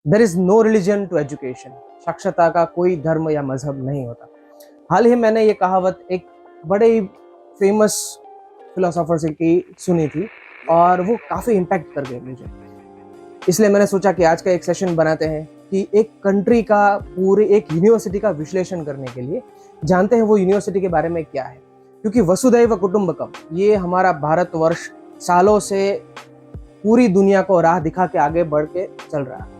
There is no religion to education. साक्षरता का कोई धर्म या मजहब नहीं होता। हाल ही मैंने ये कहावत एक बड़े ही फेमस फिलोसोफर से की सुनी थी और वो काफ़ी इम्पैक्ट कर गई मुझे। इसलिए मैंने सोचा कि आज का एक सेशन बनाते हैं कि एक कंट्री का पूरे एक यूनिवर्सिटी का विश्लेषण करने के लिए जानते हैं वो यूनिवर्सिटी के बारे में क्या है। क्योंकि वसुधैव कुटुंबकम ये हमारा भारतवर्ष सालों से पूरी दुनिया को राह दिखा के आगे बढ़ के चल रहा है।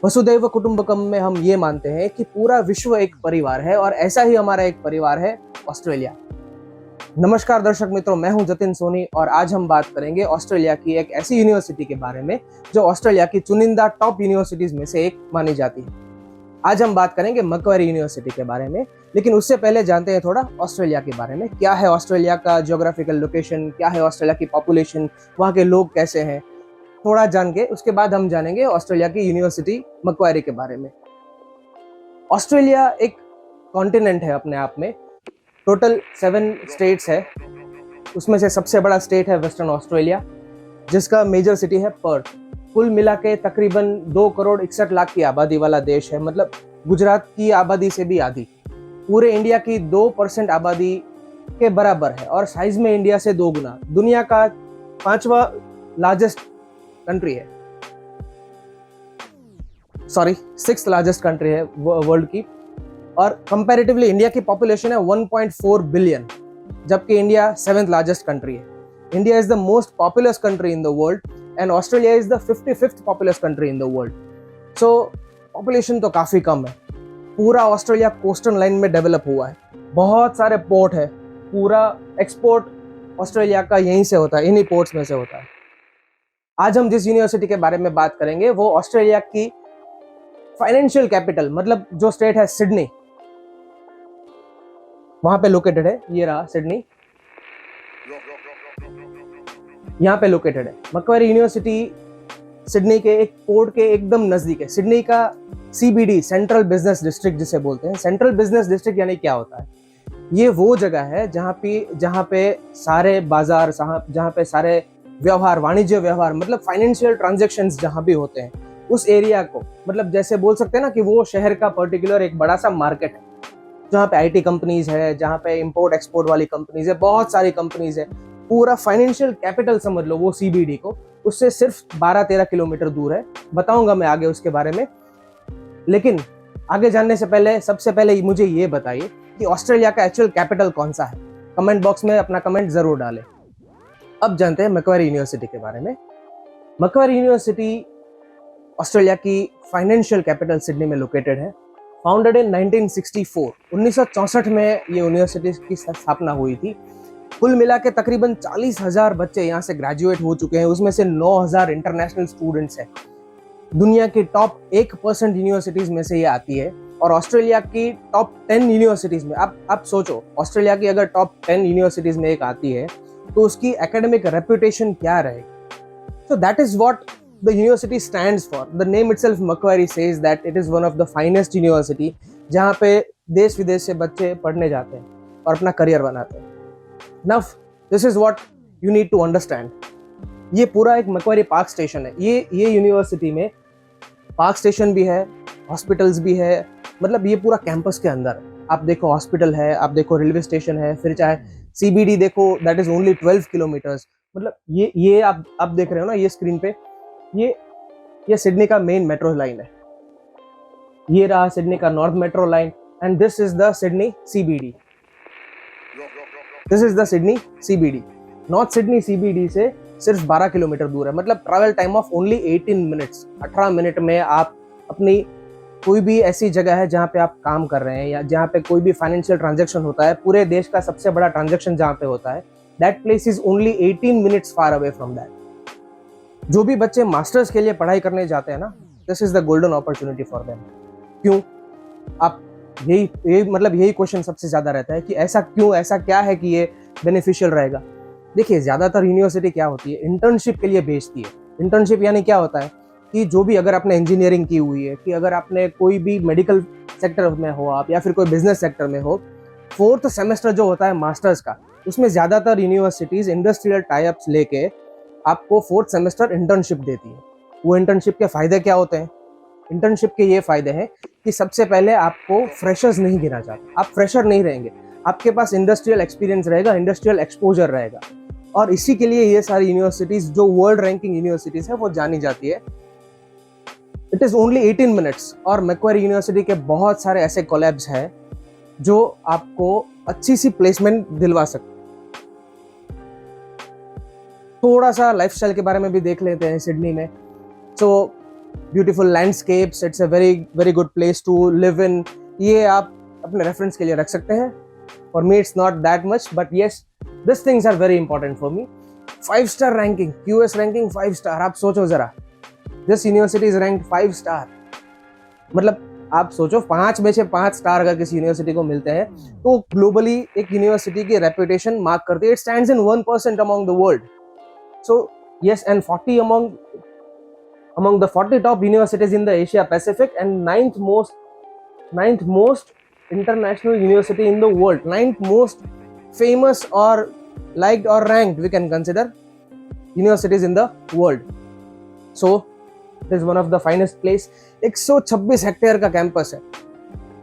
वसुधैव कुटुंबकम में हम ये मानते हैं कि पूरा विश्व एक परिवार है और ऐसा ही हमारा एक परिवार है ऑस्ट्रेलिया। नमस्कार दर्शक मित्रों, मैं हूं जतिन सोनी और आज हम बात करेंगे ऑस्ट्रेलिया की एक ऐसी यूनिवर्सिटी के बारे में जो ऑस्ट्रेलिया की चुनिंदा टॉप यूनिवर्सिटीज में से एक मानी जाती है। आज हम बात करेंगे मैक्वारी यूनिवर्सिटी के बारे में, लेकिन उससे पहले जानते हैं थोड़ा ऑस्ट्रेलिया के बारे में। क्या है ऑस्ट्रेलिया का ज्योग्राफिकल लोकेशन, क्या है ऑस्ट्रेलिया की पॉपुलेशन, वहाँ के लोग कैसे हैं, थोड़ा जान के उसके बाद हम जानेंगे ऑस्ट्रेलिया की यूनिवर्सिटी मैक्वारी के बारे में। ऑस्ट्रेलिया एक कॉन्टिनेंट है अपने आप में। टोटल 7 स्टेट्स है, उसमें से सबसे बड़ा स्टेट है वेस्टर्न ऑस्ट्रेलिया, जिसका मेजर सिटी है पर्थ। कुल मिला के तकरीबन 2 करोड़ 61 लाख की आबादी वाला देश है, मतलब गुजरात की आबादी से भी आधी। पूरे इंडिया की 2% आबादी के बराबर है और साइज में इंडिया से 2 गुना। दुनिया का 5वां लार्जेस्ट कंट्री है, सॉरी 6th लार्जेस्ट कंट्री है वर्ल्ड की। और कंपैरेटिवली इंडिया की पॉपुलेशन है 1.4 बिलियन, जबकि इंडिया 7th लार्जेस्ट कंट्री है। India is the most populous country in the world and Australia is the 55th populace country in the world. So population तो काफ़ी कम है। पूरा ऑस्ट्रेलिया कोस्टल लाइन में develop हुआ है, बहुत सारे पोर्ट है, पूरा एक्सपोर्ट ऑस्ट्रेलिया का यहीं से होता है, इन्हीं पोर्ट्स में से होता है। आज हम जिस यूनिवर्सिटी के बारे में बात करेंगे वो ऑस्ट्रेलिया की फाइनेंशियल कैपिटल, मतलब जो स्टेट है सिडनी, वहां पे लोकेटेड है। ये रहा सिडनी, यहाँ पे लोकेटेड है। मैक्वारी यूनिवर्सिटी सिडनी के एक पोर्ट के एकदम नजदीक है। सिडनी का CBD, सेंट्रल बिजनेस डिस्ट्रिक्ट जिसे बोलते हैं। सेंट्रल बिजनेस डिस्ट्रिक्ट यानी क्या होता है? ये वो जगह है जहाँ पे सारे बाजार, जहाँ पे सारे व्यवहार, वाणिज्य व्यवहार, मतलब फाइनेंशियल ट्रांजैक्शंस जहाँ भी होते हैं, उस एरिया को, मतलब जैसे बोल सकते हैं ना कि वो शहर का पर्टिकुलर एक बड़ा सा मार्केट है जहाँ पे IT कंपनीज है, जहाँ पे इंपोर्ट एक्सपोर्ट वाली कंपनीज है, बहुत सारी कंपनीज है। पूरा फाइनेंशियल कैपिटल समझ लो वो CBD को। उससे सिर्फ 12-13 किलोमीटर दूर है। बताऊंगा मैं आगे उसके बारे में, लेकिन आगे जानने से पहले सबसे पहले मुझे ये बताइए कि ऑस्ट्रेलिया का एक्चुअल कैपिटल कौन सा है। कमेंट बॉक्स में अपना कमेंट जरूर डालें। अब जानते हैं मैक्वारी यूनिवर्सिटी के बारे में। मैक्वारी यूनिवर्सिटी ऑस्ट्रेलिया की फाइनेंशियल कैपिटल सिडनी में लोकेटेड है। फाउंडेड इन 1964, 1964 में ये यूनिवर्सिटी की स्थापना हुई थी। कुल मिला के तकरीबन 40,000 बच्चे यहाँ से ग्रेजुएट हो चुके हैं, उसमें से 9,000 इंटरनेशनल स्टूडेंट्स हैं। दुनिया की टॉप 1% यूनिवर्सिटीज में से ये आती है और ऑस्ट्रेलिया की टॉप 10 यूनिवर्सिटीज में, आप सोचो ऑस्ट्रेलिया की अगर टॉप 10 यूनिवर्सिटीज में एक आती है तो उसकी एकेडमिक रेपुटेशन क्या रहेगी। So that is what the university stands for. The name itself, Macquarie, says that it is one of the finest university, जहाँ पे देश विदेश से बच्चे पढ़ने जाते हैं और अपना करियर बनाते हैं। Now, this is what you need to understand. ये पूरा एक मैक्वारी पार्क स्टेशन है। ये यूनिवर्सिटी में पार्क स्टेशन भी है, हॉस्पिटल्स भी है, मतलब ये पूरा कैंपस के अंदर है। आप देखो हॉस्पिटल है, आप देखो रेलवे स्टेशन है, फिर चाहे CBD देखो, दैट इज ओनली 12 किलोमीटर्स। मतलब ये आप देख रहे हो ना ये स्क्रीन पे, ये सिडनी का मेन मेट्रो लाइन है। ये रहा सिडनी का north metro line and this is the Sydney CBD। This is the Sydney CBD। North Sydney CBD से सिर्फ 12 किलोमीटर दूर है, मतलब travel time of only 18 minutes. 18 minute में आप अपनी कोई भी ऐसी जगह है जहाँ पे आप काम कर रहे हैं या जहाँ पे कोई भी फाइनेंशियल ट्रांजेक्शन होता है, पूरे देश का सबसे बड़ा ट्रांजेक्शन जहाँ पे होता है, that place is only 18 minutes far away from that. जो भी बच्चे मास्टर्स के लिए पढ़ाई करने जाते हैं ना, this is the golden opportunity for them. क्यों? आप यही क्वेश्चन सबसे ज्यादा रहता है कि ऐसा क्यों, ऐसा क्या है कि ये बेनिफिशियल रहेगा। देखिए, ज्यादातर यूनिवर्सिटी क्या होती है, इंटर्नशिप के लिए भेजती है। इंटर्नशिप यानी क्या होता है कि जो भी, अगर आपने इंजीनियरिंग की हुई है, कि अगर आपने कोई भी मेडिकल सेक्टर में हो आप, या फिर कोई बिजनेस सेक्टर में हो, 4th सेमेस्टर जो होता है मास्टर्स का, उसमें ज्यादातर यूनिवर्सिटीज इंडस्ट्रियल टाइप्स लेके आपको 4th सेमेस्टर इंटर्नशिप देती है। वो इंटर्नशिप के फायदे क्या होते हैं? इंटर्नशिप के ये फायदे हैं कि सबसे पहले आपको फ्रेशर्स नहीं गिना जाता, आप फ्रेशर नहीं रहेंगे, आपके पास इंडस्ट्रियल एक्सपीरियंस रहेगा, इंडस्ट्रियल एक्सपोजर रहेगा। और इसी के लिए ये सारी यूनिवर्सिटीज जो वर्ल्ड रैंकिंग यूनिवर्सिटीज है वो जानी जाती है। It is only 18 minutes. और मैक्वारी यूनिवर्सिटी के बहुत सारे ऐसे कोलैब्स हैं जो आपको अच्छी सी प्लेसमेंट दिलवा सकते। थोड़ा सा लाइफस्टाइल के बारे में भी देख लेते हैं सिडनी में। So beautiful landscapes, it's a very very good place to live in. ये आप अपने रेफरेंस के लिए रख सकते हैं। For me it's not that much, but yes this things are very important for me. 5 star ranking, US ranking 5 star. आप सोचो जरा, this university is ranked 5 star. मतलब आप सोचो 5 में से 5 स्टार अगर किसी यूनिवर्सिटी को मिलते हैं तो ग्लोबली एक यूनिवर्सिटी की रेपुटेशन मार्क करती है। It stands in 1% among the world. So yes, and 40 among the 40 top universities in the Asia Pacific, and ninth most international university in the world, ninth most famous or liked or ranked, we can consider, universities in the world. So it is one of the finest place. 126 hectare का campus है,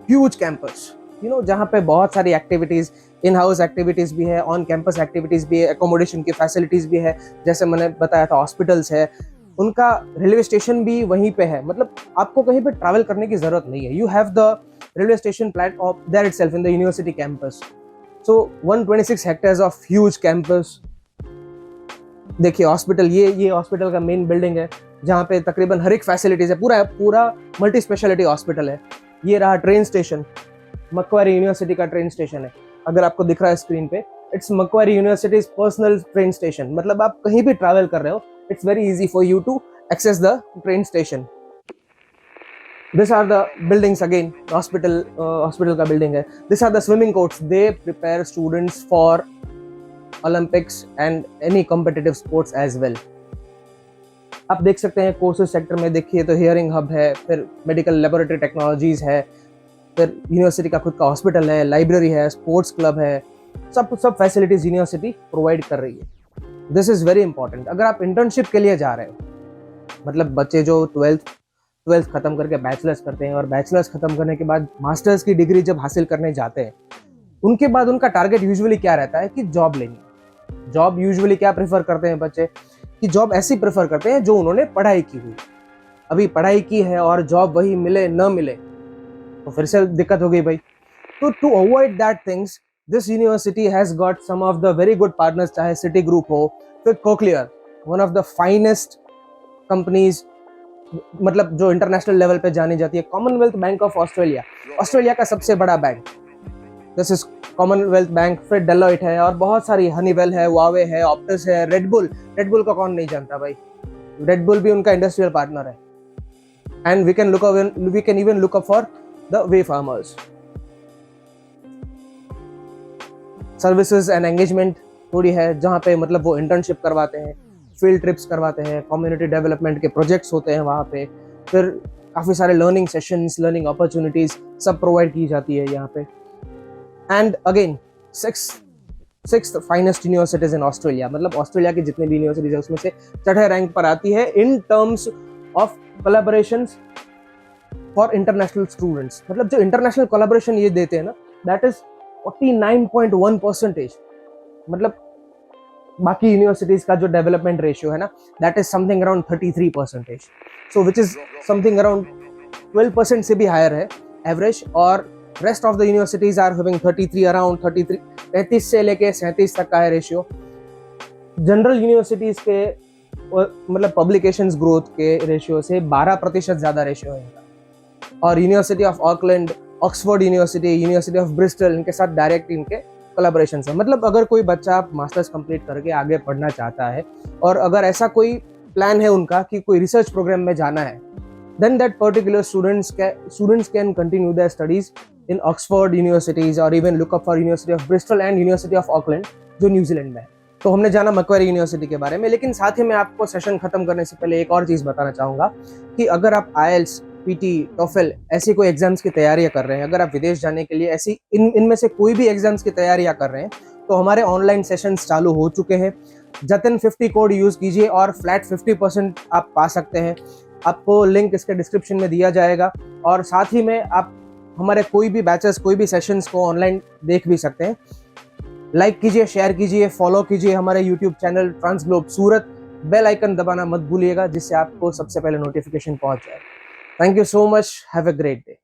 huge campus, जहाँ पे बहुत सारी activities, in house activities भी है, on campus activities भी है, एकोमोडेशन की फैसिलिटीज भी है। जैसे मैंने बताया था, हॉस्पिटल्स है, उनका रेलवे स्टेशन भी वहीं पे है। मतलब आपको कहीं पे ट्रैवल करने की जरूरत नहीं है। You have the railway station platform there itself in the university campus. So 126 hectares of huge campus. देखिए हॉस्पिटल, ये हॉस्पिटल का मेन बिल्डिंग है जहाँ पे तकरीबन हर एक फैसिलिटीज है, पूरा मल्टी स्पेशलिटी हॉस्पिटल है। ये रहा ट्रेन स्टेशन, मैक्वारी यूनिवर्सिटी का ट्रेन स्टेशन है, अगर आपको दिख रहा है स्क्रीन पे, it's Macquarie university's personal train station. मतलब आप कहीं भी ट्रैवल कर रहे हो, it's very easy for you to access the train station. This are the buildings, again hospital का बिल्डिंग है। This are the swimming courts, they prepare students for Olympics and any competitive sports as well. आप देख सकते हैं courses sector में देखिए तो hearing hub है, फिर मेडिकल लेबोरेटरी टेक्नोलॉजीज है, फिर यूनिवर्सिटी का खुद का हॉस्पिटल है, लाइब्रेरी है, स्पोर्ट्स क्लब है, सब फैसिलिटीज यूनिवर्सिटी प्रोवाइड कर रही है। This is very important. अगर आप इंटर्नशिप के लिए जा रहे हो, मतलब बच्चे जो ट्वेल्थ खत्म करके बैचलर्स करते हैं और बैचलर्स खत्म करने के बाद मास्टर्स की डिग्री जब हासिल करने जाते हैं, उनके बाद उनका टारगेट यूजुअली क्या रहता है कि जॉब लेनी। जॉब यूजुअली क्या प्रेफर करते हैं बच्चे, कि जॉब ऐसी प्रेफर करते हैं जो उन्होंने पढ़ाई की हुई। अभी पढ़ाई की है और जॉब वही मिले न मिले तो फिर से दिक्कत हो गई भाई। तो to avoid that things, this university has got some of the very good partners, चाहे सिटी ग्रुप हो, फिर Cochlear, one of the finest companies, मतलब जो इंटरनेशनल लेवल पे जानी जाती है, Commonwealth Bank of Australia, Australia का सबसे बड़ा bank, this is Commonwealth Bank. फिर डेलॉइट है और बहुत सारी, हनीवेल है, वावे है, ऑप्टस है, रेडबुल का कौन नहीं जानता भाई, रेडबुल भी उनका इंडस्ट्रियल पार्टनर है। And we can even look up for the way farmers. Services and engagement थोड़ी है, जहाँ पे मतलब वो इंटर्नशिप करवाते हैं, फील्ड ट्रिप्स करवाते हैं, कम्युनिटी डेवलपमेंट के प्रोजेक्ट्स होते हैं वहाँ पे, फिर काफ़ी सारे लर्निंग सेशंस, लर्निंग अपॉर्चुनिटीज सब प्रोवाइड की जाती है यहाँ पे। And again sixth finest universities in Australia, मतलब ऑस्ट्रेलिया की जितने भी यूनिवर्सिटीज है उसमें से 6ठे रैंक पर आती है in terms of collaborations for international students. मतलब जो इंटरनेशनल कोलैबोरेशन ये देते हैं ना, दैट इज 49.1%। मतलब बाकी यूनिवर्सिटीज का जो डेवलपमेंट रेशियो है ना, that is something around 33%, so which is something around 12% से भी हायर है एवरेज। और rest of the universities are having 33, around 33 से लेके 37 तक का है रेशियो। जनरल यूनिवर्सिटीज के मतलब पब्लिकेशंस ग्रोथ के रेशियो से 12% ज्यादा रेशियो है। और university of Auckland, Oxford university of Bristol, इनके साथ डायरेक्ट इनके कोलैबोरेशंस है। मतलब अगर कोई बच्चा मास्टर्स कंप्लीट करके आगे पढ़ना चाहता है और अगर ऐसा कोई प्लान है उनका कि कोई रिसर्च प्रोग्राम में जाना है, then that particular students can continue their studies in Oxford universities or even look up for University of Bristol and University of Auckland जो न्यूजीलैंड में है। तो हमने जाना मैक्वारी यूनिवर्सिटी के बारे में, लेकिन साथ ही मैं आपको सेशन खत्म करने से पहले एक और चीज़ बताना चाहूँगा कि अगर आप IELTS, PT, TOEFL ऐसी कोई एग्जाम्स की तैयारियां कर रहे हैं, अगर आप विदेश जाने के लिए ऐसी इनमें से कोई भी एग्जाम्स की तैयारियां कर रहे हैं, तो हमारे ऑनलाइन सेशंस चालू हो चुके हैं। जतिन 50 कोड यूज़ कीजिए और फ्लैट 50% आप पा सकते हैं। आपको लिंक इसके डिस्क्रिप्शन में दिया जाएगा, और साथ ही में आप हमारे कोई भी बैचेस, कोई भी सेशंस को ऑनलाइन देख भी सकते हैं। लाइक कीजिए, शेयर कीजिए, फॉलो कीजिए हमारे यूट्यूब चैनल ट्रांसग्लोब सूरत। बेल आइकन दबाना मत भूलिएगा, जिससे आपको सबसे पहले नोटिफिकेशन पहुंच जाए। Thank you so much, have a great day.